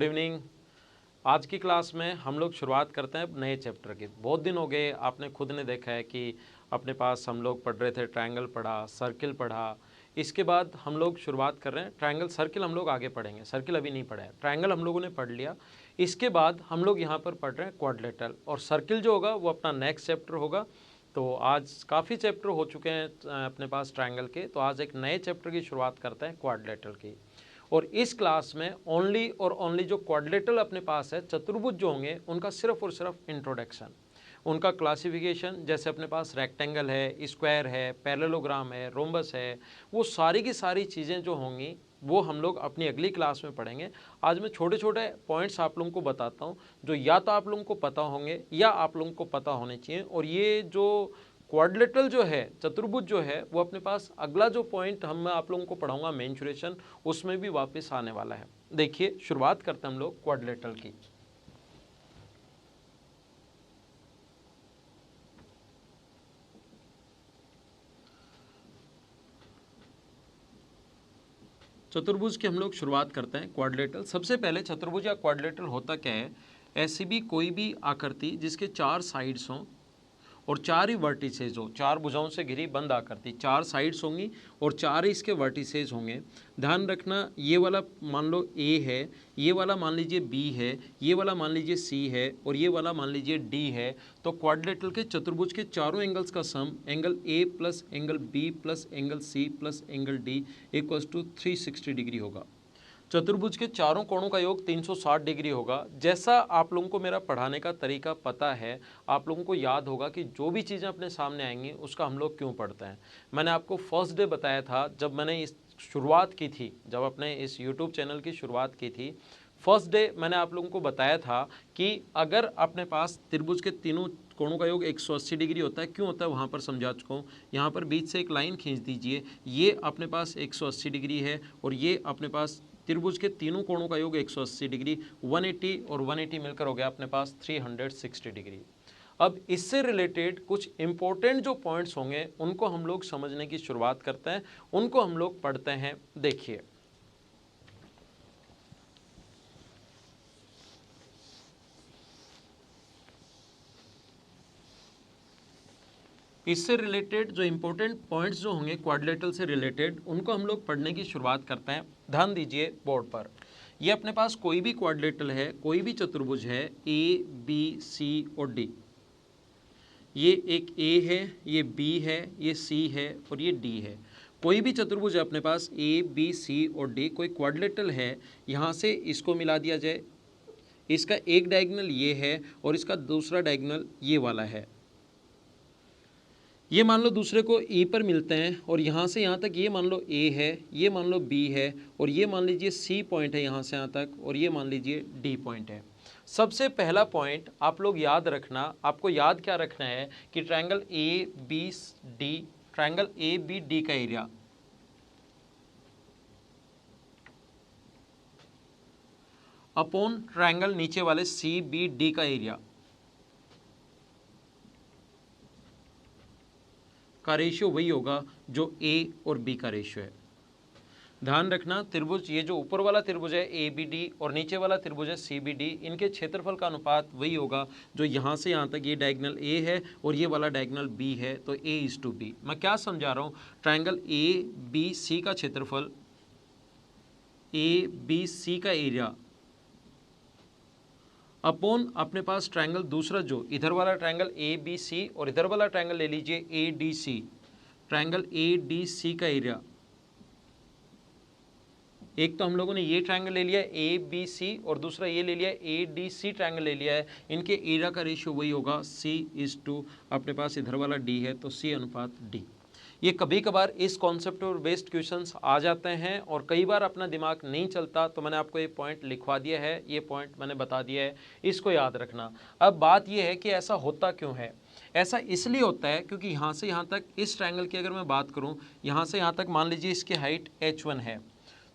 Evening. आज की class में हम लोग शुरुआत करते हैं नए चैप्टर की। बहुत दिन हो गए, आपने खुद ने देखा है कि अपने पास हम लोग पढ़ रहे थे, ट्रायंगल पढ़ा, सर्किल पढ़ा। इसके बाद हम लोग शुरुआत कर रहे हैं ट्रायंगल। सर्किल हम लोग आगे पढ़ेंगे, सर्किल अभी नहीं पढ़ा है। ट्रायंगल हम लोगों ने पढ़ लिया। इसके बाद हम लोग यहाँ पर पढ़ रहे हैं क्वाड्रिलेटरल, और सर्किल जो होगा वो अपना नेक्स्ट चैप्टर होगा। तो आज काफ़ी चैप्टर हो चुके हैं अपने पास ट्रायंगल के, तो आज एक नए चैप्टर की शुरुआत करते हैं क्वाड्रिलेटरल की। और इस क्लास में ओनली और ओनली जो क्वाड्रिलेटरल अपने पास है, चतुर्भुज जो होंगे, उनका सिर्फ और सिर्फ इंट्रोडक्शन, उनका क्लासिफिकेशन, जैसे अपने पास रेक्टेंगल है, स्क्वायर है, पैरेललोग्राम है, रोम्बस है, वो सारी की सारी चीज़ें जो होंगी वो हम लोग अपनी अगली क्लास में पढ़ेंगे। आज मैं छोटे छोटे पॉइंट्स आप लोगों को बताता हूँ जो या तो आप लोगों को पता होंगे या आप लोगों को पता होने चाहिए। और ये जो क्वाड्रिलेटरल जो है, चतुर्भुज जो है, वो अपने पास अगला जो पॉइंट मैं आप लोगों को पढ़ाऊंगा मेंसुरेशन, उसमें भी वापस आने वाला है। देखिए, शुरुआत करते हैं हम लोग क्वाड्रिलेटरल की। चतुर्भुज की हम लोग शुरुआत करते हैं क्वाड्रिलेटरल। सबसे पहले चतुर्भुज या क्वाड्रिलेटरल होता क्या है? ऐसी भी कोई भी आकृति जिसके चार साइड्स हों और चार ही वर्टिसेज हो, चार भुजाओं से घिरी बंद आकृति, चार साइड्स होंगी और चार ही इसके वर्टिसेज होंगे। ध्यान रखना, ये वाला मान लो ए है, ये वाला मान लीजिए बी है, ये वाला मान लीजिए सी है और ये वाला मान लीजिए डी है। तो क्वाड्रिलेटरल के चतुर्भुज के चारों एंगल्स का sum angle A plus angle B plus angle C plus angle D equals to 360 degree होगा। चतुर्भुज के चारों कोणों का योग 360 डिग्री होगा। जैसा आप लोगों को मेरा पढ़ाने का तरीका पता है, आप लोगों को याद होगा कि जो भी चीज़ें अपने सामने आएंगी उसका हम लोग क्यों पढ़ते हैं। मैंने आपको फर्स्ट डे बताया था जब मैंने इस शुरुआत की थी, जब अपने इस यूट्यूब चैनल की शुरुआत की थी, फर्स्ट डे मैंने आप लोगों को बताया था कि अगर अपने पास त्रिभुज के तीनों कोणों का योग 180 डिग्री होता है। क्यों होता है वहाँ पर समझा चुका हूँ। यहाँ पर बीच से एक लाइन खींच दीजिए, ये अपने पास 180 डिग्री है और ये अपने पास त्रिभुज के तीनों कोणों का योग 180 डिग्री, 180 और 180 मिलकर हो गया अपने पास 360 डिग्री। अब इससे रिलेटेड कुछ इंपॉर्टेंट जो पॉइंट्स होंगे उनको हम लोग समझने की शुरुआत करते हैं, उनको हम लोग पढ़ते हैं। देखिए, इससे रिलेटेड जो इंपॉर्टेंट पॉइंट्स जो होंगे क्वाड्रिलेटरल से रिलेटेड, उनको हम लोग पढ़ने की शुरुआत करते हैं। ध्यान दीजिए बोर्ड पर, ये अपने पास कोई भी क्वाड्रिलेटरल है, कोई भी चतुर्भुज है, ए बी सी और डी। ये एक ए है, ये बी है, ये सी है और ये डी है। कोई भी चतुर्भुज है अपने पास ए बी सी और डी, कोई क्वाड्रिलेटरल है, यहाँ से इसको मिला दिया जाए, इसका एक डायगोनल ये है और इसका दूसरा डायगोनल ये वाला है। ये मान लो दूसरे को ए पर मिलते हैं और यहाँ से यहाँ तक ये मान लो ए है, ये मान लो बी है और ये मान लीजिए सी पॉइंट है यहाँ से यहाँ तक, और ये मान लीजिए डी पॉइंट है। सबसे पहला पॉइंट आप लोग याद रखना, आपको याद क्या रखना है कि triangle A B D, triangle A B D का एरिया अपॉन ट्रायंगल नीचे वाले सी बी डी का एरिया का रेशियो वही होगा जो ए और बी का रेशियो है। ध्यान रखना, त्रिभुज, ये जो ऊपर वाला त्रिभुज है ए बी डी और नीचे वाला त्रिभुज है सी बी डी, इनके क्षेत्रफल का अनुपात वही होगा जो यहाँ से यहाँ तक ये डायगोनल ए है और ये वाला डायगोनल बी है, तो A:B। मैं क्या समझा रहा हूँ, ट्रायंगल ए बी सी का क्षेत्रफल, ए बी सी का एरिया अपॉन अपने पास ट्रायंगल दूसरा, जो इधर वाला ट्रायंगल ए बी सी और इधर वाला ट्रायंगल ले लीजिए A D C, triangle A D C का एरिया। एक तो हम लोगों ने ये ट्रायंगल ले लिया ए बी सी और दूसरा ये ले लिया ए डी सी ट्रायंगल ले लिया है। इनके एरिया का रेशियो वही होगा C:2, अपने पास इधर वाला D है तो C:D। ये कभी कभार इस कॉन्सेप्ट और बेस्ड क्वेश्चंस आ जाते हैं और कई बार अपना दिमाग नहीं चलता, तो मैंने आपको ये पॉइंट लिखवा दिया है, ये पॉइंट मैंने बता दिया है, इसको याद रखना। अब बात ये है कि ऐसा होता क्यों है। ऐसा इसलिए होता है क्योंकि यहाँ से यहाँ तक इस ट्रायंगल की अगर मैं बात करूँ, यहाँ से यहाँ तक मान लीजिए इसकी हाइट H1 है,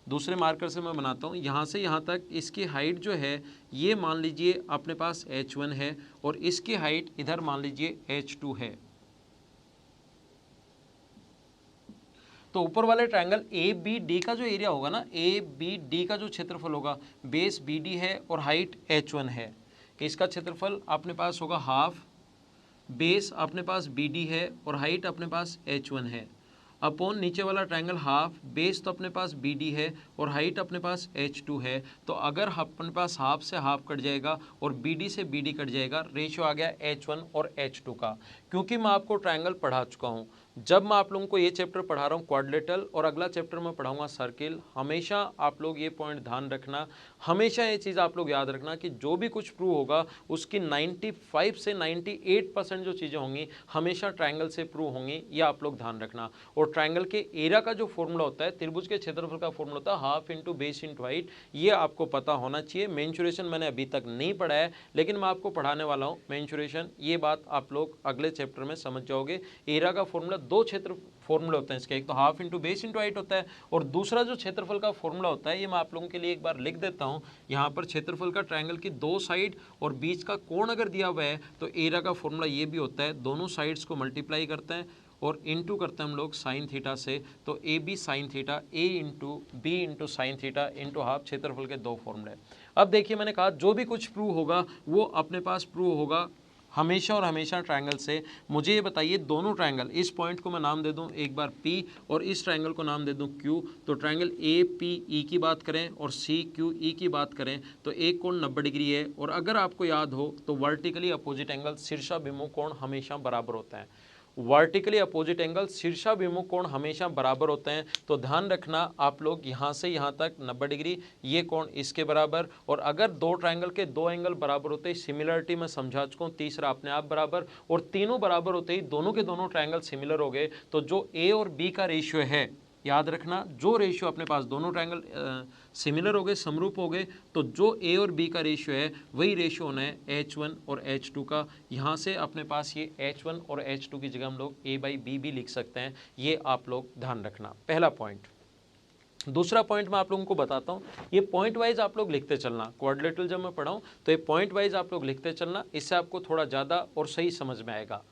दूसरे मार्कर से मैं बनाता हूँ, यहाँ से यहाँ तक इसकी हाइट जो है ये मान लीजिए अपने पास H1 है और इसकी हाइट इधर मान लीजिए H2 है। तो ऊपर वाले ट्रायंगल ए बी डी का जो एरिया होगा ना, ए बी डी का जो क्षेत्रफल होगा, बेस बी डी है और हाइट H1 है, इसका क्षेत्रफल अपने पास होगा हाफ, बेस अपने पास बी डी है और हाइट अपने पास H1 है, अपॉन नीचे वाला ट्रायंगल हाफ, बेस तो अपने पास बी डी है और हाइट अपने पास H2 है। तो अगर अपने पास हाफ से हाफ कट जाएगा और बी डी से बी डी कट जाएगा, रेशियो आ गया H1 और H2 का। क्योंकि मैं आपको ट्रायंगल पढ़ा चुका हूँ, जब मैं आप लोगों को ये चैप्टर पढ़ा रहा हूँ क्वाड्रिलेटरल और अगला चैप्टर मैं पढ़ाऊंगा सर्किल, हमेशा आप लोग ये पॉइंट ध्यान रखना, हमेशा ये चीज़ आप लोग याद रखना कि जो भी कुछ प्रूव होगा उसकी 95 से 98% जो चीज़ें होंगी हमेशा ट्रायंगल से प्रूव होंगी, ये आप लोग ध्यान रखना। और ट्रायंगल के एरिया का जो फॉर्मूला होता है, त्रिभुज के क्षेत्रफल का फॉर्मूला होता है half into base into height, ये आपको पता होना चाहिए। मेंसुरेशन मैंने अभी तक नहीं पढ़ा है, लेकिन मैं आपको पढ़ाने वाला हूँ मेंसुरेशन, ये बात आप लोग अगले चैप्टर में समझ जाओगे। एरिया का फॉर्मूला दो क्षेत्र फॉर्मूले होते हैं इसके, एक तो half into base into height होता है और दूसरा जो क्षेत्रफल का फॉर्मूला होता है, ये मैं आप लोगों के लिए एक बार लिख देता हूँ। यहाँ पर क्षेत्रफल का ट्रायंगल की दो साइड और बीच का कोण अगर दिया हुआ है तो एरिया का फॉर्मूला ये भी होता है, दोनों साइड्स को मल्टीप्लाई करते हैं और इनटू करते हैं हम लोग साइन थीटा से, तो A B sine theta, A into B into sine theta into half, क्षेत्रफल के दो फॉर्मूले। अब देखिए मैंने कहा जो भी कुछ प्रूव होगा वो अपने पास प्रूव होगा हमेशा और हमेशा ट्रायंगल से। मुझे ये बताइए दोनों ट्रायंगल, इस पॉइंट को मैं नाम दे दूं एक बार P और इस ट्रायंगल को नाम दे दूं Q, तो ट्रायंगल APE की बात करें और CQE की बात करें तो एक कोण 90 डिग्री है। और अगर आपको याद हो तो वर्टिकली अपोजिट एंगल शीर्षाभिमुख कोण हमेशा बराबर होता है, वर्टिकली अपोजिट एंगल शीर्षाभिमुख कोण हमेशा बराबर होते हैं। तो ध्यान रखना आप लोग यहाँ से यहाँ तक 90 डिग्री, ये कोण इसके बराबर। और अगर दो ट्रायंगल के दो एंगल बराबर होते ही, सिमिलरिटी में समझा चुका हूँ, तीसरा अपने आप बराबर, और तीनों बराबर होते ही दोनों के दोनों ट्रायंगल सिमिलर हो गए, तो जो ए और बी का रेशियो है, याद रखना जो रेशियो अपने पास दोनों ट्रायंगल सिमिलर हो गए, समरूप हो गए, तो जो ए और बी का रेशियो है वही रेशियो होना है H1 और H2 का। यहाँ से अपने पास ये H1 और H2 की जगह हम लोग A बाई बी भी लिख सकते हैं, ये आप लोग ध्यान रखना, पहला पॉइंट। दूसरा पॉइंट मैं आप लोगों को बताता हूँ, ये पॉइंट वाइज आप लोग लिखते चलना, क्वाड्रिलेटरल जब मैं पढ़ाऊँ तो ये पॉइंट वाइज आप लोग लिखते चलना, इससे आपको थोड़ा ज़्यादा और सही समझ में आएगा।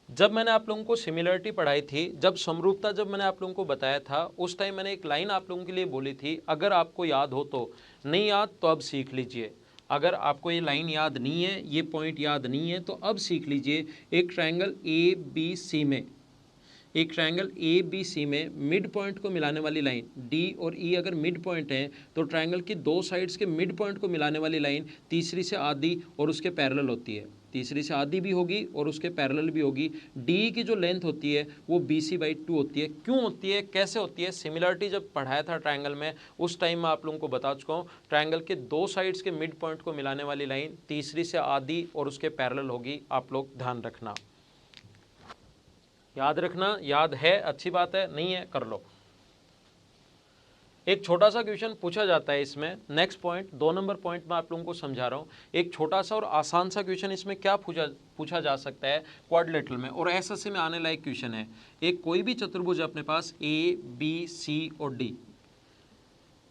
जब मैंने आप लोगों को सिमिलरिटी पढ़ाई थी, जब समरूपता जब मैंने आप लोगों को बताया था, उस टाइम मैंने एक लाइन आप लोगों के लिए बोली थी, अगर आपको याद हो तो, नहीं याद तो अब सीख लीजिए। अगर आपको ये लाइन याद नहीं है, ये पॉइंट याद नहीं है, तो अब सीख लीजिए। एक ट्रायंगल ए बी सी में, एक ट्रायंगल ए बी सी में मिड पॉइंट को मिलाने वाली लाइन डी और ई अगर मिड पॉइंट है, तो ट्रायंगल की दो साइड्स के मिड पॉइंट को मिलाने वाली लाइन तीसरी से आधी और उसके पैरेलल होती है, तीसरी से आधी भी होगी और उसके पैरेलल भी होगी। डी की जो लेंथ होती है वो BC/2 होती है। क्यों होती है, कैसे होती है? सिमिलरिटी जब पढ़ाया था ट्रायंगल में, उस टाइम मैं आप लोगों को बता चुका हूँ, ट्रायंगल के दो साइड्स के मिड पॉइंट को मिलाने वाली लाइन तीसरी से आधी और उसके पैरेलल होगी, आप लोग ध्यान रखना, याद रखना। याद है अच्छी बात है, नहीं है कर लो। एक छोटा सा क्वेश्चन पूछा जाता है इसमें, नेक्स्ट पॉइंट 2 नंबर पॉइंट में आप लोगों को समझा रहा हूँ। एक छोटा सा और आसान सा क्वेश्चन इसमें क्या पूछा जा सकता है क्वाड्रिलेटरल में, और एसएससी में आने लायक क्वेश्चन है। एक कोई भी चतुर्भुज अपने पास ए बी सी और डी,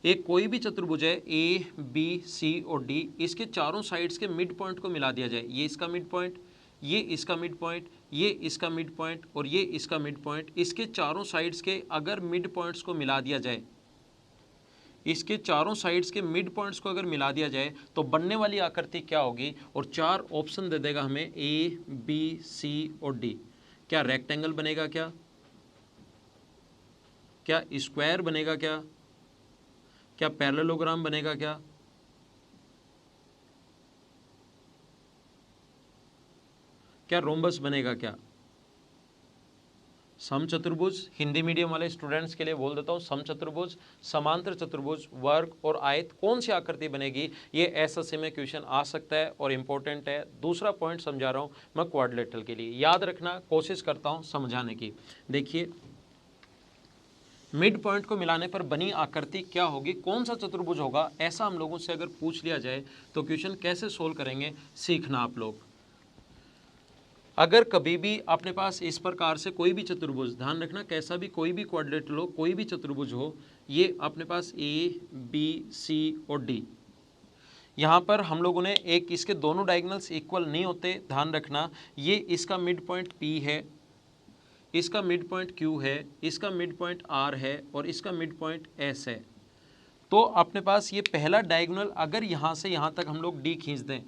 एक कोई भी चतुर्भुज है ए बी सी और डी, इसके चारों साइड्स के मिड पॉइंट को मिला दिया जाए, ये इसका मिड पॉइंट, ये इसका मिड पॉइंट, ये इसका मिड पॉइंट और ये इसका मिड पॉइंट, इसके चारों साइड्स के अगर मिड पॉइंट्स को मिला दिया जाए, इसके चारों साइड्स के मिड पॉइंट्स को अगर मिला दिया जाए तो बनने वाली आकृति क्या होगी? और 4 ऑप्शन दे देगा हमें, ए बी सी और डी। क्या रेक्टेंगल बनेगा? क्या स्क्वायर बनेगा? क्या पैरेललोग्राम बनेगा? क्या रोम्बस बनेगा? क्या समचतुर्भुज? हिंदी मीडियम वाले स्टूडेंट्स के लिए बोल देता हूँ, समचतुर्भुज, समांतर चतुर्भुज, वर्ग और आयत, कौन सी आकृति बनेगी? ये एसएससी में क्वेश्चन आ सकता है और इम्पोर्टेंट है। दूसरा पॉइंट समझा रहा हूँ मैं क्वाड्रिलेटरल के लिए, याद रखना, कोशिश करता हूँ समझाने की। देखिए मिड पॉइंट को मिलाने पर बनी आकृति क्या होगी, कौन सा चतुर्भुज होगा, ऐसा हम लोगों से अगर पूछ लिया जाए तो क्वेश्चन कैसे सोल्व करेंगे सीखना आप लोग। अगर कभी भी अपने पास इस प्रकार से कोई भी चतुर्भुज, ध्यान रखना कैसा भी कोई भी क्वाड्रिलेटरल हो, कोई भी चतुर्भुज हो, ये अपने पास ए बी सी और डी, यहाँ पर हम लोगों ने एक इसके दोनों डायगोनल्स इक्वल नहीं होते, ध्यान रखना। ये इसका मिड पॉइंट P है, इसका मिड पॉइंट Q है, इसका मिड पॉइंट R है और इसका मिड पॉइंट S है। तो अपने पास ये पहला डायगोनल अगर यहाँ से यहाँ तक हम लोग D खींच दें,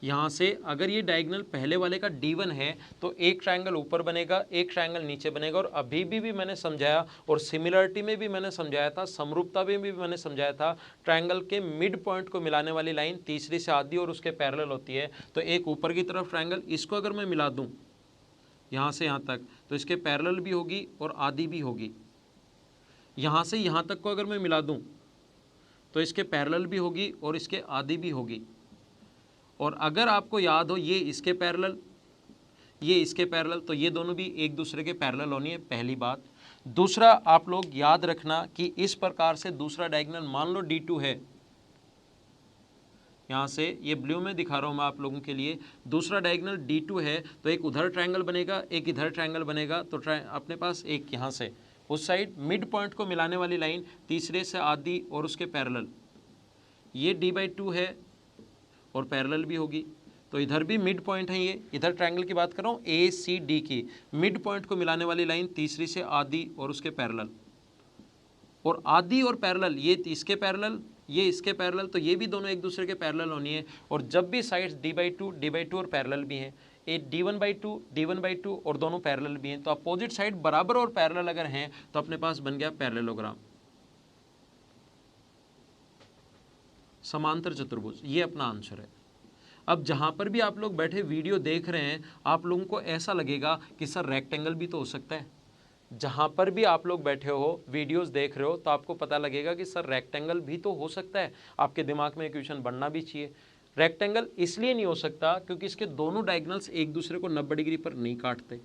यहाँ से अगर ये डायगोनल पहले वाले का D1 है तो एक ट्रायंगल ऊपर बनेगा, एक ट्रायंगल नीचे बनेगा। और अभी भी मैंने समझाया और सिमिलरिटी में भी मैंने समझाया था, समरूपता में भी मैंने समझाया था, ट्रायंगल के मिड पॉइंट को मिलाने वाली लाइन तीसरी से आधी और उसके पैरेलल होती है। तो एक ऊपर की तरफ ट्रायंगल, इसको अगर मैं मिला दूँ यहाँ से यहाँ तक तो इसके पैरेलल भी होगी और आधी भी होगी। यहाँ से यहाँ तक को अगर मैं मिला दूँ तो इसके पैरेलल भी होगी और इसके आधी भी होगी। और अगर आपको याद हो ये इसके पैरेलल, ये इसके पैरेलल, तो ये दोनों भी एक दूसरे के पैरेलल होनी है, पहली बात। दूसरा आप लोग याद रखना कि इस प्रकार से दूसरा डायगोनल मान लो D2 है, यहाँ से ये ब्लू में दिखा रहा हूँ मैं आप लोगों के लिए, दूसरा डायगोनल D2 है तो एक उधर ट्रायंगल बनेगा, एक इधर ट्रायंगल बनेगा। तो अपने पास एक यहाँ से उस साइड मिड पॉइंट को मिलाने वाली लाइन तीसरे से आधी और उसके पैरेलल, ये D/2 है और पैरेलल भी होगी। तो इधर भी मिड पॉइंट है, ये इधर ट्रायंगल की बात कर रहा हूँ ACD की, मिड पॉइंट को मिलाने वाली लाइन तीसरी से आधी और उसके पैरेलल। और आधी और पैरेलल ये इसके पैरेलल, ये इसके पैरेलल, तो ये भी दोनों एक दूसरे के पैरेलल होनी है। और जब भी साइड्स D/2 और पैरेलल भी हैं, ये D1/2 और दोनों पैरेलल भी हैं, तो अपोजिट साइड बराबर और पैरेलल अगर हैं तो अपने पास बन गया पैरेललोग्राम, समांतर चतुर्भुज। ये अपना आंसर है। अब जहाँ पर भी आप लोग बैठे वीडियो देख रहे हैं, आप लोगों को ऐसा लगेगा कि सर रेक्टेंगल भी तो हो सकता है। जहाँ पर भी आप लोग बैठे हो वीडियोस देख रहे हो तो आपको पता लगेगा कि सर रेक्टेंगल भी तो हो सकता है। आपके दिमाग में क्वेश्चन बनना भी चाहिए। रेक्टेंगल इसलिए नहीं हो सकता क्योंकि इसके दोनों डायगोनल्स एक दूसरे को 90 डिग्री पर नहीं काटते।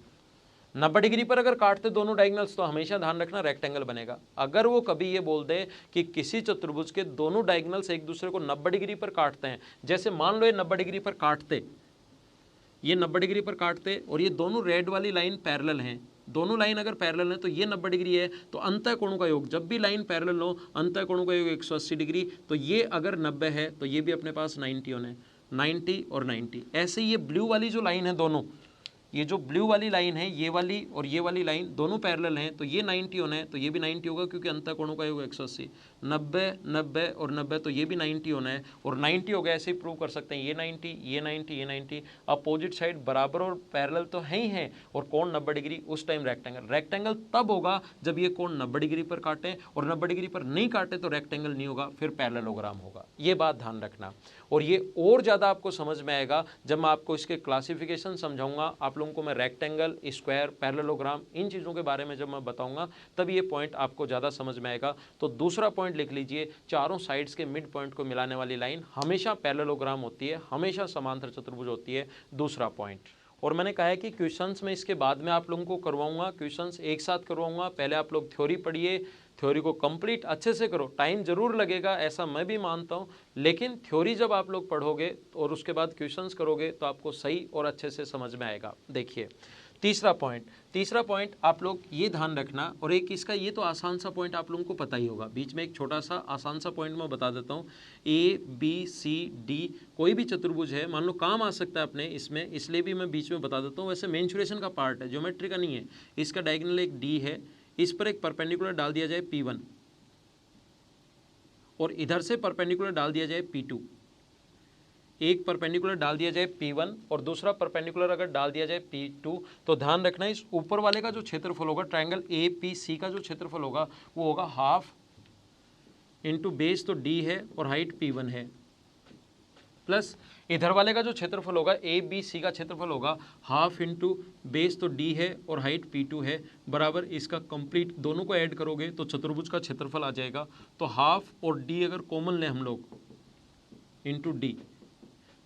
90 डिग्री पर अगर काटते दोनों डायगोनल्स तो हमेशा ध्यान रखना रेक्टेंगल बनेगा। अगर वो कभी ये बोल दे कि किसी चतुर्भुज के दोनों डायगोनल्स एक दूसरे को 90 डिग्री पर काटते हैं, जैसे मान लो ये 90 डिग्री पर काटते, ये 90 डिग्री पर काटते और ये दोनों रेड वाली लाइन पैरेलल हैं, दोनों लाइन अगर पैरेलल है तो ये 90 डिग्री है, तो अंतः कोणों का योग, जब भी लाइन पैरेलल हो अंतः कोणों का योग 180 डिग्री। तो ये अगर 90 है तो ये भी अपने पास 90 होना है, 90 और 90। ऐसे ये ब्लू वाली जो लाइन है दोनों, ये जो ब्लू वाली लाइन है ये वाली और ये वाली लाइन दोनों पैरेलल हैं, तो ये 90 होना है, तो ये भी 90 होगा क्योंकि अंतः कोणों का योग 180। 90 90 और 90 तो ये भी 90 होना है और 90 हो गया। ऐसे ही प्रूव कर सकते हैं, ये 90 ये 90 ये 90, अपोजिट साइड बराबर और पैरेलल तो है ही हैं और कोण 90 डिग्री, उस टाइम रेक्टेंगल। रेक्टेंगल तब होगा जब ये कोण 90 डिग्री पर काटे और 90 डिग्री पर नहीं काटे तो रेक्टेंगल नहीं होगा, फिर पैरेललोग्राम होगा। ये बात ध्यान रखना। और ये और ज़्यादा आपको समझ में आएगा जब मैं आपको इसके क्लासिफिकेशन समझाऊंगा। आप लोगों को मैं रेक्टेंगल, स्क्वायर, पैरेललोग्राम, इन चीज़ों के बारे में जब मैं बताऊंगा तब ये पॉइंट आपको ज़्यादा समझ में आएगा। तो दूसरा पॉइंट लिख लीजिए, चारों साइड्स के मिड पॉइंट को मिलाने वाली लाइन हमेशा पैरेललोग्राम होती है, हमेशा समांतर चतुर्भुज होती है, दूसरा पॉइंट। और मैंने कहा है कि क्वेश्चंस में इसके बाद में आप लोगों को करवाऊंगा, क्वेश्चंस एक साथ करवाऊंगा। पहले आप लोग थ्योरी पढ़िए, थ्योरी को कंप्लीट अच्छे से करो। टाइम जरूर लगेगा, ऐसा मैं भी मानता हूँ, लेकिन थ्योरी जब आप लोग पढ़ोगे और उसके बाद क्वेश्चंस करोगे तो आपको सही और अच्छे से समझ में आएगा। देखिए तीसरा पॉइंट आप लोग ये ध्यान रखना। और एक इसका ये तो आसान सा पॉइंट आप लोगों को पता ही होगा, बीच में एक छोटा सा आसान सा पॉइंट मैं बता देता हूँ। ABCD कोई भी चतुर्भुज है, मान लो काम आ सकता है अपने इसमें, इसलिए भी मैं बीच में बता देता हूँ। वैसे मेंसुरेशन का पार्ट है, ज्योमेट्री का नहीं है। इसका डायगोनल एक D है, इस पर एक परपेंडिकुलर डाल दिया जाए P1 और इधर से परपेंडिकुलर डाल दिया जाए P2। एक परपेंडिकुलर डाल दिया जाए P1 और दूसरा परपेंडिकुलर अगर डाल दिया जाए P2, तो ध्यान रखना इस ऊपर वाले का जो क्षेत्रफल होगा, ट्रायंगल APC का जो क्षेत्रफल होगा वो होगा हाफ इंटू बेस तो D है और हाइट P1 है, प्लस इधर वाले का जो क्षेत्रफल होगा ABC का क्षेत्रफल होगा हाफ इंटू बेस तो D है और हाइट P2 है, बराबर इसका कंप्लीट दोनों को ऐड करोगे तो चतुर्भुज का क्षेत्रफल आ जाएगा। तो हाफ और D अगर कॉमन लें हम लोग इंटू D,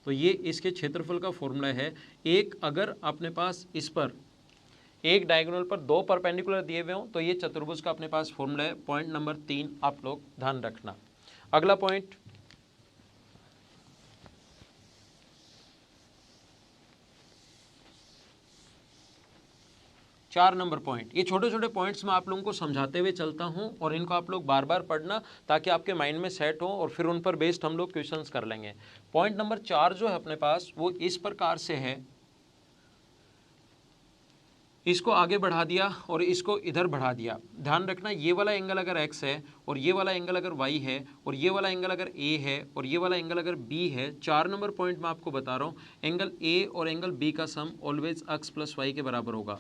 तो ये इसके क्षेत्रफल का फॉर्मूला है। एक अगर अपने पास इस पर एक डायगोनल पर दो परपेंडिकुलर दिए हुए हों तो ये चतुर्भुज का अपने पास फॉर्मूला है। पॉइंट नंबर 3 आप लोग ध्यान रखना। अगला पॉइंट, 4 नंबर पॉइंट। ये छोटे छोटे पॉइंट्स मैं आप लोगों को समझाते हुए चलता हूँ और इनको आप लोग बार बार पढ़ना ताकि आपके माइंड में सेट हो और फिर उन पर बेस्ड हम लोग क्वेश्चंस कर लेंगे। पॉइंट नंबर 4 जो है अपने पास वो इस प्रकार से है, इसको आगे बढ़ा दिया और इसको इधर बढ़ा दिया। ध्यान रखना ये वाला एंगल अगर x है और ये वाला एंगल अगर y है और ये वाला एंगल अगर a है और ये वाला एंगल अगर b है, 4 नंबर पॉइंट मैं आपको बता रहा हूँ, एंगल a और एंगल b का सम ऑलवेज x प्लस y के बराबर होगा।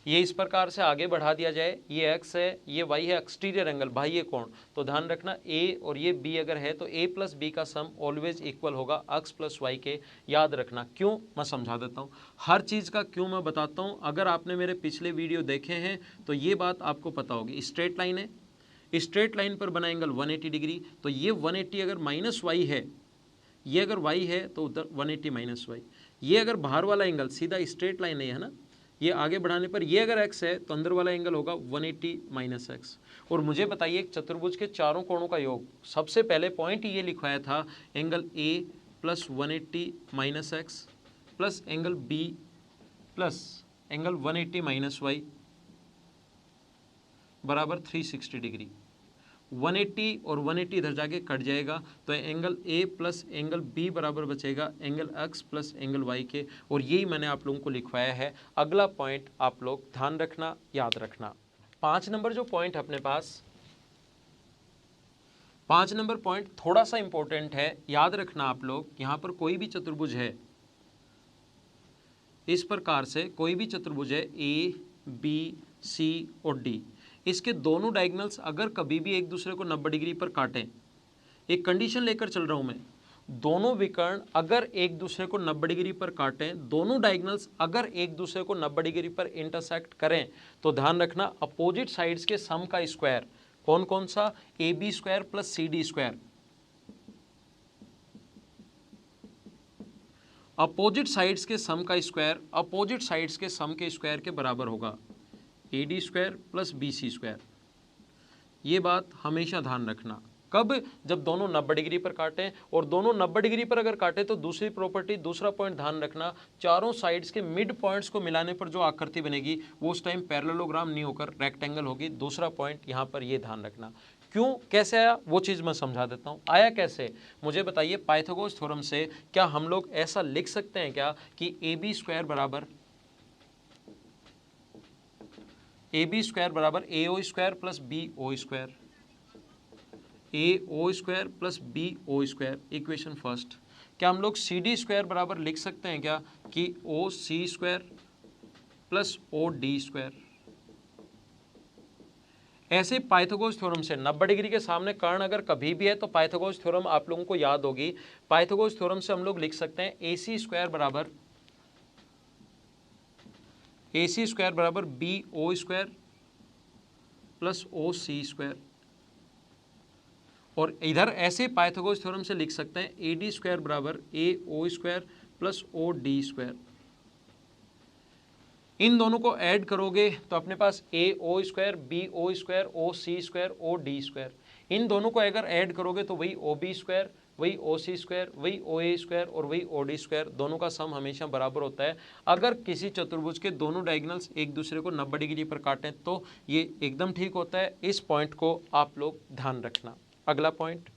ये इस प्रकार से आगे बढ़ा दिया जाए, ये x है, ये y है, एक्सटीरियर एंगल, बाह्य कोण। तो ध्यान रखना a और ये b अगर है तो a प्लस b का सम ऑलवेज इक्वल होगा x प्लस y के। याद रखना क्यों, मैं समझा देता हूँ। हर चीज़ का क्यों मैं बताता हूँ। अगर आपने मेरे पिछले वीडियो देखे हैं तो ये बात आपको पता होगी। स्ट्रेट लाइन है, स्ट्रेट लाइन पर बना एंगल 180 डिग्री, तो ये 180 अगर माइनस वाई है, ये अगर y है तो उधर 180 माइनस वाई। ये अगर बाहर वाला एंगल सीधा स्ट्रेट लाइन है ना, ये आगे बढ़ाने पर ये अगर x है तो अंदर वाला एंगल होगा 180 माइनस एक्स। और मुझे बताइए एक चतुर्भुज के चारों कोणों का योग, सबसे पहले पॉइंट ये लिखवाया था angle a plus 180 minus x plus angle b plus angle 180 minus y बराबर 360 डिग्री। 180 और 180 इधर जाके कट जाएगा तो angle A plus angle B बराबर बचेगा angle X plus angle Y के। और यही मैंने आप लोगों को लिखवाया है। अगला पॉइंट आप लोग ध्यान रखना, याद रखना। 5 नंबर जो पॉइंट अपने पास, 5 नंबर पॉइंट थोड़ा सा इंपॉर्टेंट है, याद रखना आप लोग। यहाँ पर कोई भी चतुर्भुज है, इस प्रकार से कोई भी चतुर्भुज है A, B, C और D, इसके दोनों डायगोनल्स अगर कभी भी एक दूसरे को 90 डिग्री पर काटें, एक कंडीशन लेकर चल रहा हूं मैं, दोनों विकर्ण अगर एक दूसरे को 90 डिग्री पर काटें, दोनों डायगोनल्स अगर एक दूसरे को 90 डिग्री पर इंटरसेक्ट करें, तो ध्यान रखना अपोजिट साइड्स के सम का स्क्वायर, कौन कौन सा, AB square plus CD square, opposite sides के सम का स्क्वायर अपोजिट साइड्स के सम के स्क्वायर के बराबर होगा, AD square plus BC square. ये बात हमेशा ध्यान रखना। कब, जब दोनों 90 डिग्री पर काटें, और दोनों 90 डिग्री पर अगर काटे तो दूसरी प्रॉपर्टी, दूसरा पॉइंट ध्यान रखना, चारों साइड्स के मिड पॉइंट्स को मिलाने पर जो आकृति बनेगी वो उस टाइम पैरेललोग्राम नहीं होकर रेक्टेंगल होगी। दूसरा पॉइंट यहाँ पर ये ध्यान रखना। क्यों, कैसे आया वो चीज़ मैं समझा देता हूँ। आया कैसे मुझे बताइए। पाइथागोरस थ्योरम से क्या हम लोग ऐसा लिख सकते हैं क्या कि AB स्क्वायर बराबर AO square plus BO square, AO square plus BO square, equation first. क्या हम लोग CD स्क्वायर बराबर लिख सकते हैं क्या कि OC square plus OD square. ऐसे पाइथागोरस थ्योरम से 90 डिग्री के सामने कर्ण अगर कभी भी है तो पाइथागोरस थ्योरम आप लोगों को याद होगी। पाइथागोरस थ्योरम से हम लोग लिख सकते हैं AC स्क्वायर बराबर BO square plus OC square. और इधर ऐसे पाइथागोरस थ्योरम से लिख सकते हैं AD स्क्वायर बराबर AO square plus OD square. इन दोनों को ऐड करोगे तो अपने पास AO square, BO square, OC square, OD square. इन दोनों को अगर ऐड करोगे तो वही OB स्क्वायर, वही OC स्क्वायर, वही OA स्क्वायर और वही OD स्क्वायर, दोनों का सम हमेशा बराबर होता है। अगर किसी चतुर्भुज के दोनों डायगोनल्स एक दूसरे को 90 डिग्री पर काटें तो ये एकदम ठीक होता है। इस पॉइंट को आप लोग ध्यान रखना। अगला पॉइंट,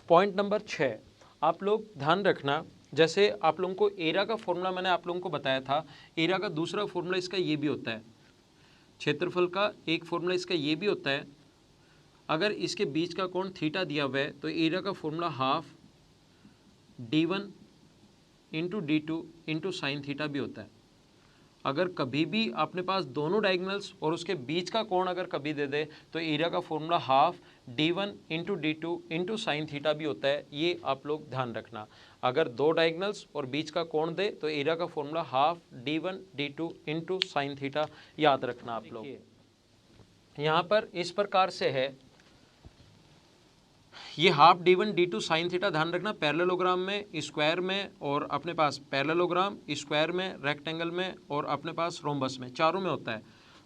पॉइंट नंबर 6 आप लोग ध्यान रखना। जैसे आप लोगों को एरिया का फॉर्मूला मैंने आप लोगों को बताया था, एरिया का दूसरा फॉर्मूला इसका ये भी होता है, क्षेत्रफल का एक फॉर्मूला इसका ये भी होता है। अगर इसके बीच का कोण थीटा दिया हुआ है तो एरिया का formula half D1 into D2 into sine theta भी होता है। अगर कभी भी अपने पास दोनों डायगोनल्स और उसके बीच का कोण अगर कभी दे दे तो एरिया का formula half D1 into D2 into sine theta भी होता है। ये आप लोग ध्यान रखना। अगर दो डायगोनल्स और बीच का कोण दे तो एरिया का formula half D1 D2 into sine theta, याद रखना आप लोग। यहाँ पर इस प्रकार से है, ये half D1 D2 sine theta, ध्यान रखना पैरेललोग्राम में, स्क्वायर में, और अपने पास पैरेललोग्राम, स्क्वायर में, रेक्टेंगल में और अपने पास रोम्बस में, चारों में होता है।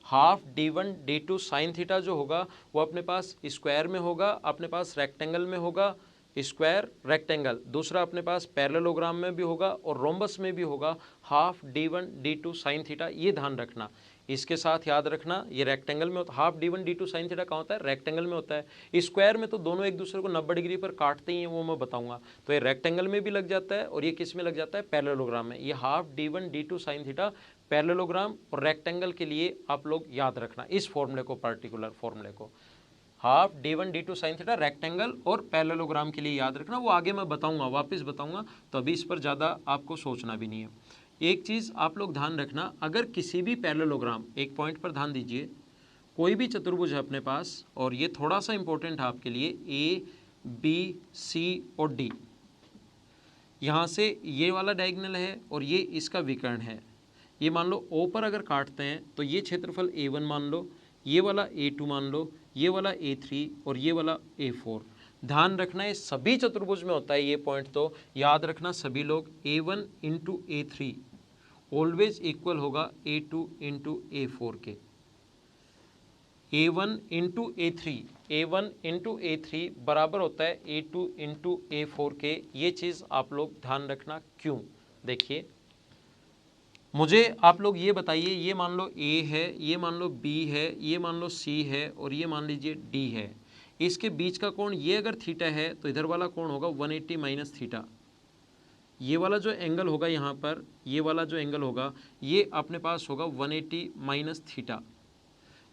Half d1 d2 sine theta जो होगा वो अपने पास स्क्वायर में होगा, अपने पास रेक्टेंगल में होगा, स्क्वायर रेक्टेंगल, दूसरा अपने पास पैरेललोग्राम में भी होगा और रोम्बस में भी होगा half d1 d2 sine theta. ये ध्यान रखना, इसके साथ याद रखना ये रेक्टेंगल में होता है। Half d1 d2 sine theta कहाँ होता है? रेक्टेंगल में होता है। स्क्वायर में तो दोनों एक दूसरे को 90 डिग्री पर काटते ही हैं, वो मैं बताऊंगा। तो ये रेक्टेंगल में भी लग जाता है और ये किस में लग जाता है? पैरेललोग्राम में। ये half d1 d2 sine theta parallelogram और रेक्टेंगल के लिए आप लोग याद रखना इस फॉर्मूले को, पर्टिकुलर फॉर्मूले को। Half d1 d2 sine theta rectangle और पैरेललोग्राम के लिए याद रखना, वो आगे मैं बताऊंगा, वापस बताऊंगा, तो अभी इस पर ज़्यादा आपको सोचना भी नहीं है। एक चीज़ आप लोग ध्यान रखना, अगर किसी भी पैरेललोग्राम, एक पॉइंट पर ध्यान दीजिए, कोई भी चतुर्भुज है अपने पास, और ये थोड़ा सा इंपॉर्टेंट है आपके लिए, ए बी सी और डी, यहाँ से ये वाला डायगोनल है और ये इसका विकर्ण है। ये मान लो ओ पर अगर काटते हैं तो ये क्षेत्रफल A1 मान लो, ये वाला A2 मान लो, ये वाला A3 और ये वाला A4। ध्यान रखना ये सभी चतुर्भुज में होता है ये पॉइंट, तो याद रखना सभी लोग, A1 into A3 always equal होगा A2 इंटू A4 के। A1 into A3, A1 into A3 बराबर होता है A2 इंटू A4 के। ये चीज़ आप लोग ध्यान रखना। क्यों? देखिए, मुझे आप लोग ये बताइए, ये मान लो A है, ये मान लो B है, ये मान लो C है और ये मान लीजिए D है। इसके बीच का कोण ये अगर थीटा है तो इधर वाला कोण होगा 180 माइनस थीटा। ये वाला जो एंगल होगा यहाँ पर, ये वाला जो एंगल होगा ये अपने पास होगा 180 माइनस थीटा।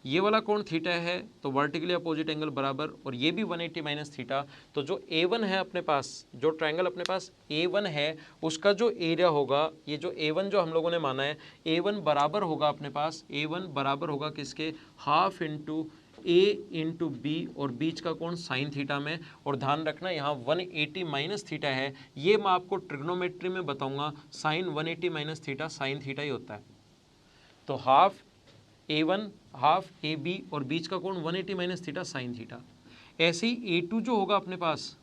ये वाला कोण थीटा है तो वर्टिकली अपोजिट एंगल बराबर, और ये भी 180 माइनस थीटा। तो जो A1 है अपने पास, जो ट्रायंगल अपने पास A1 है, उसका जो एरिया होगा, ये जो A1 जो हम लोगों ने माना है, A1 बराबर होगा अपने पास, A1 बराबर होगा किसके? Half into A into B, और बीच का कोण साइन थीटा में। और ध्यान रखना यहाँ 180 माइनस थीटा है, ये मैं आपको ट्रिग्नोमेट्री में बताऊँगा, sine 180 minus theta sine theta ही होता है। तो हाफ A1 हाफ AB और बीच का कोण 180 माइनस थीटा साइन थीटा। ऐसे ही A2 जो होगा अपने पास,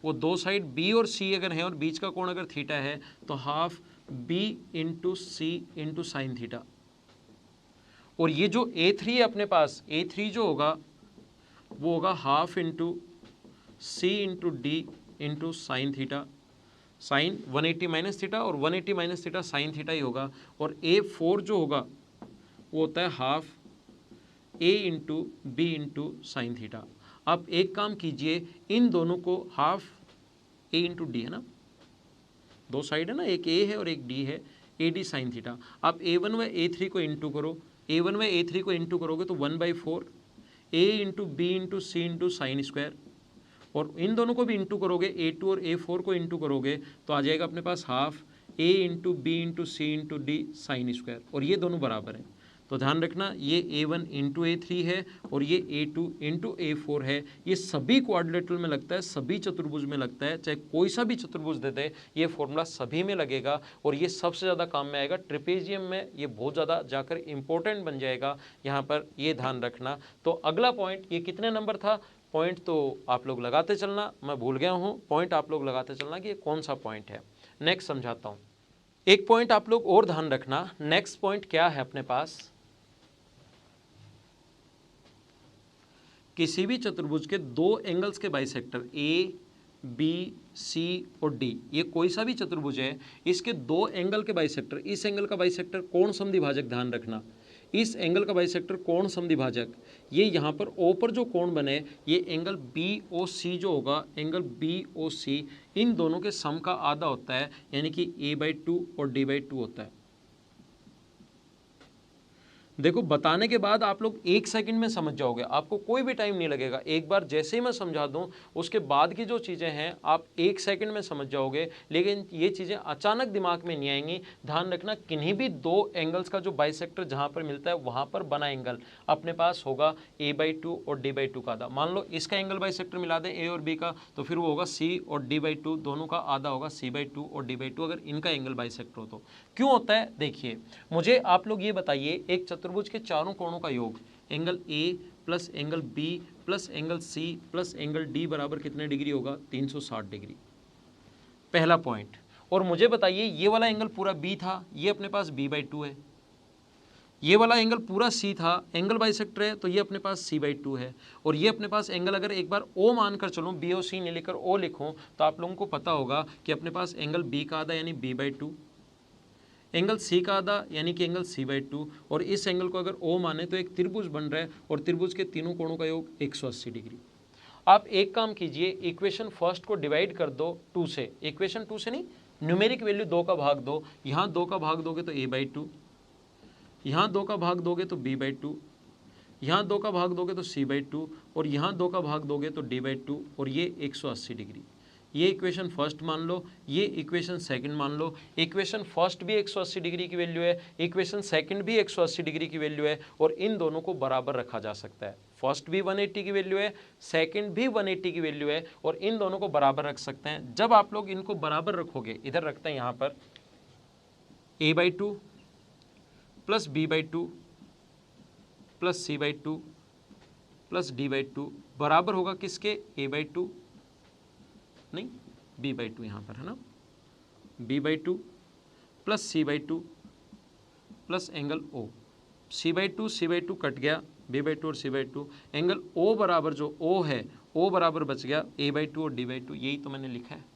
वो दो साइड B और C अगर है और बीच का कोण अगर थीटा है तो half B into C into sine theta. और ये जो A3 है अपने पास, A3 जो होगा वो होगा half into C into D into sine theta. Sine 180 minus theta और 180 माइनस थीटा साइन थीटा ही होगा। और A4 जो होगा वो होता है half A into B into sine theta. आप एक काम कीजिए, इन दोनों को हाफ A इंटू डी है ना, दो साइड है ना, एक A है और एक D है, AD साइन थीटा। आप A1 व A3 को इंटू करो, A1 व A3 को इंटू करोगे तो 1/4 A into B into C into sine square, और इन दोनों को भी इंटू करोगे, A2 और A4 को इंटू करोगे तो आ जाएगा अपने पास half A into B into C into D sine square, और ये दोनों बराबर हैं। तो ध्यान रखना ये A1 इंटू A3 है और ये A2 इंटू A4 है। ये सभी क्वाड्रिलेटरल में लगता है, सभी चतुर्भुज में लगता है, चाहे कोई सा भी चतुर्भुज दे दे ये फॉर्मूला सभी में लगेगा। और ये सबसे ज़्यादा काम में आएगा ट्रिपेजियम में, ये बहुत ज़्यादा जाकर इंपॉर्टेंट बन जाएगा यहाँ पर, ये ध्यान रखना। तो अगला पॉइंट, ये कितने नंबर था? पॉइंट तो आप लोग लगाते चलना, मैं भूल गया हूँ, पॉइंट आप लोग लगाते चलना कि ये कौन सा पॉइंट है। नेक्स्ट समझाता हूँ। एक पॉइंट आप लोग और ध्यान रखना, नेक्स्ट पॉइंट क्या है अपने पास, किसी भी चतुर्भुज के दो एंगल्स के बाइसेक्टर ए बी सी और डी, ये कोई सा भी चतुर्भुज है, इसके दो एंगल के बाइसेक्टर, इस एंगल का बाइसेक्टर कोण समद्विभाजक, ध्यान रखना इस एंगल का बाइसेक्टर कोण समद्विभाजक, ये यहाँ पर ओ पर जो कोण बने, ये एंगल बी ओ सी जो होगा, एंगल बी ओ सी, इन दोनों के सम का आधा होता है, यानी कि A/2 और D/2 होता है। देखो, बताने के बाद आप लोग 1 सेकंड में समझ जाओगे, आपको कोई भी टाइम नहीं लगेगा। एक बार जैसे ही मैं समझा दूं, उसके बाद की जो चीज़ें हैं आप 1 सेकंड में समझ जाओगे, लेकिन ये चीज़ें अचानक दिमाग में नहीं आएंगी। ध्यान रखना, किन्हीं भी दो एंगल्स का जो बाइसेक्टर जहाँ पर मिलता है वहाँ पर बना एंगल अपने पास होगा A/2 और D/2 का आधा। मान लो इसका एंगल बाइसेक्टर मिला दें A और B का, तो फिर वो होगा C और D/2, दोनों का आधा होगा C/2 और D/2, अगर इनका एंगल बाइसेक्टर हो तो। क्यों होता है? देखिए, मुझे आप लोग ये बताइए, एक चतुर्भुज के चारों कोणों का योग, angle A plus angle B plus angle C plus angle D बराबर कितने डिग्री होगा? 360 डिग्री। पहला पॉइंट। और मुझे बताइए, ये वाला एंगल पूरा B था, ये अपने पास B/2 है, ये वाला एंगल पूरा सी था, एंगल बाइसेक्टर है तो ये अपने पास c/2 है, और ये अपने पास एंगल अगर एक बार O मानकर चलूँ, BOC नहीं लिखकर O लिखूँ, तो आप लोगों को पता होगा कि अपने पास एंगल B का आधा यानी b/2, एंगल C का आधा यानी कि एंगल c/2, और इस एंगल को अगर O माने तो एक त्रिभुज बन रहा है, और त्रिभुज के तीनों कोणों का योग 180 डिग्री। आप एक काम कीजिए, इक्वेशन फर्स्ट को डिवाइड कर दो 2 से, इक्वेशन 2 से नहीं, न्यूमेरिक वैल्यू 2 का भाग दो, यहाँ 2 का भाग दोगे तो a/2, यहाँ 2 का भाग दोगे तो b/2, यहाँ 2 का भाग दोगे तो c/2, और यहाँ 2 का भाग दोगे तो d/2, और ये 180 डिग्री। ये इक्वेशन फर्स्ट मान लो, ये इक्वेशन सेकंड मान लो। इक्वेशन फर्स्ट भी 180 डिग्री की वैल्यू है, इक्वेशन सेकंड भी 180 डिग्री की वैल्यू है, और इन दोनों को बराबर रखा जा सकता है। फर्स्ट भी 180 की वैल्यू है, सेकंड भी 180 की वैल्यू है, और इन दोनों को बराबर रख सकते हैं। जब आप लोग इनको बराबर रखोगे, इधर रखते हैं यहाँ पर a/2 plus b/2 plus c/2 plus d/2 बराबर होगा किसके, a/2 नहीं b/2, यहाँ पर है ना, b/2 plus c/2 plus angle O, c/2 cut गया, b/2 और c/2, एंगल O बराबर जो O है, O बराबर बच गया a/2 और d/2, यही तो मैंने लिखा है।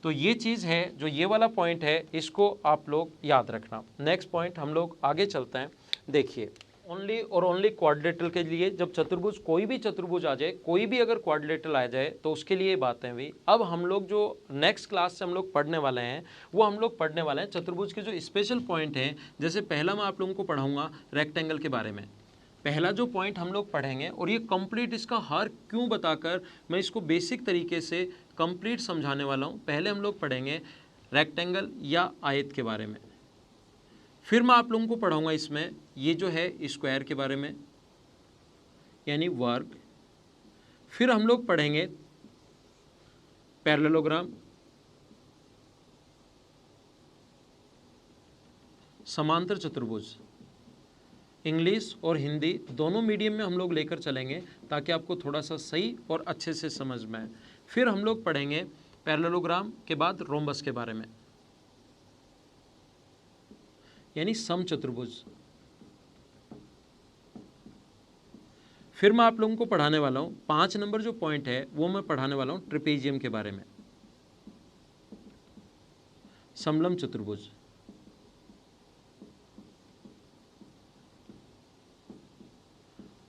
तो ये चीज़ है, जो ये वाला पॉइंट है, इसको आप लोग याद रखना। नेक्स्ट पॉइंट हम लोग आगे चलते हैं। देखिए, ओनली और ओनली क्वाड्रिलेटरल के लिए, जब चतुर्भुज, कोई भी चतुर्भुज आ जाए, कोई भी अगर क्वाड्रिलेटरल आ जाए, तो उसके लिए बातें हुई। अब हम लोग जो नेक्स्ट क्लास से हम लोग पढ़ने वाले हैं, वो हम लोग पढ़ने वाले हैं चतुर्भुज के जो स्पेशल पॉइंट हैं। जैसे पहला मैं आप लोगों को पढ़ाऊँगा रेक्टेंगल के बारे में। पहला जो पॉइंट हम लोग पढ़ेंगे, और ये कंप्लीट इसका हर क्यों बताकर मैं इसको बेसिक तरीके से कंप्लीट समझाने वाला हूँ। पहले हम लोग पढ़ेंगे रेक्टेंगल या आयत के बारे में, फिर मैं आप लोगों को पढ़ाऊँगा इसमें ये जो है स्क्वायर के बारे में यानी वर्ग, फिर हम लोग पढ़ेंगे पैरेललोग्राम, समांतर चतुर्भुज। इंग्लिश और हिंदी दोनों मीडियम में हम लोग लेकर चलेंगे, ताकि आपको थोड़ा सा सही और अच्छे से समझ में आए। फिर हम लोग पढ़ेंगे पैरेललोग्राम के बाद रोम्बस के बारे में यानी समचतुर्भुज। फिर मैं आप लोगों को पढ़ाने वाला हूँ 5 नंबर जो पॉइंट है, वो मैं पढ़ाने वाला हूँ ट्रेपेजियम के बारे में, समलंब चतुर्भुज।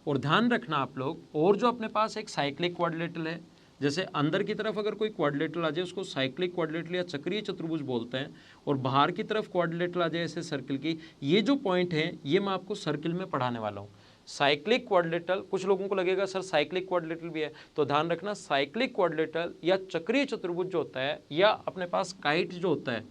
और ध्यान रखना आप लोग, और जो अपने पास एक साइक्लिक क्वाड्रिलेटरल है, जैसे अंदर की तरफ अगर कोई क्वाड्रिलेटरल आ जाए उसको साइक्लिक क्वाड्रिलेटरल या चक्रीय चतुर्भुज बोलते हैं, और बाहर की तरफ क्वाड्रिलेटरल आ जाए ऐसे सर्कल की, ये जो पॉइंट है ये मैं आपको सर्कल में पढ़ाने वाला हूँ। साइक्लिक क्वाड्रिलेटरल, कुछ लोगों को लगेगा सर साइक्लिक क्वाड्रिलेटरल भी है, तो ध्यान रखना साइक्लिक क्वाड्रिलेटरल या चक्रीय चतुर्भुज जो होता है, या अपने पास काइट जो होता है,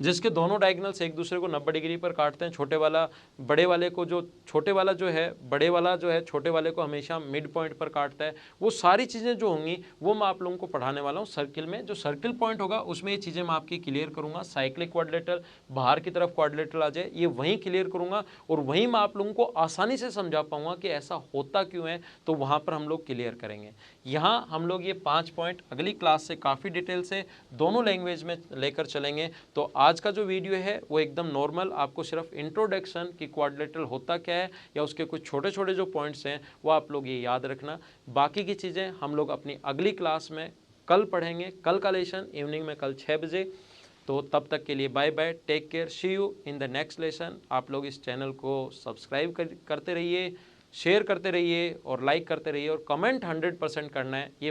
जिसके दोनों डायगोनल्स एक दूसरे को 90 डिग्री पर काटते हैं, छोटे वाला बड़े वाले को, जो छोटे वाला जो है बड़े वाला जो है छोटे वाले को हमेशा मिड पॉइंट पर काटता है, वो सारी चीज़ें जो होंगी वो मैं आप लोगों को पढ़ाने वाला हूँ सर्किल में। जो सर्किल पॉइंट होगा उसमें ये चीज़ें मैं आपकी क्लियर करूँगा। साइक्लिक क्वाड्रिलेटरल, बाहर की तरफ क्वाड्रिलेटरल आ जाए, ये वहीं क्लियर करूँगा, और वहीं मैं आप लोगों को आसानी से समझा पाऊँगा कि ऐसा होता क्यों है, तो वहाँ पर हम लोग क्लियर करेंगे। यहाँ हम लोग ये 5 पॉइंट अगली क्लास से काफ़ी डिटेल से दोनों लैंग्वेज में लेकर चलेंगे। तो आज का जो वीडियो है वो एकदम नॉर्मल, आपको सिर्फ इंट्रोडक्शन कि क्वाड्रिलेटरल होता क्या है, या उसके कुछ छोटे छोटे जो पॉइंट्स हैं वो आप लोग ये याद रखना। बाकी की चीज़ें हम लोग अपनी अगली क्लास में कल पढ़ेंगे। कल का लेसन इवनिंग में, कल 6 बजे। तो तब तक के लिए bye bye, take care, see you in the next lesson. आप लोग इस चैनल को सब्सक्राइब करते रहिए, शेयर करते रहिए और लाइक करते रहिए, और कमेंट 100% करना है, ये बात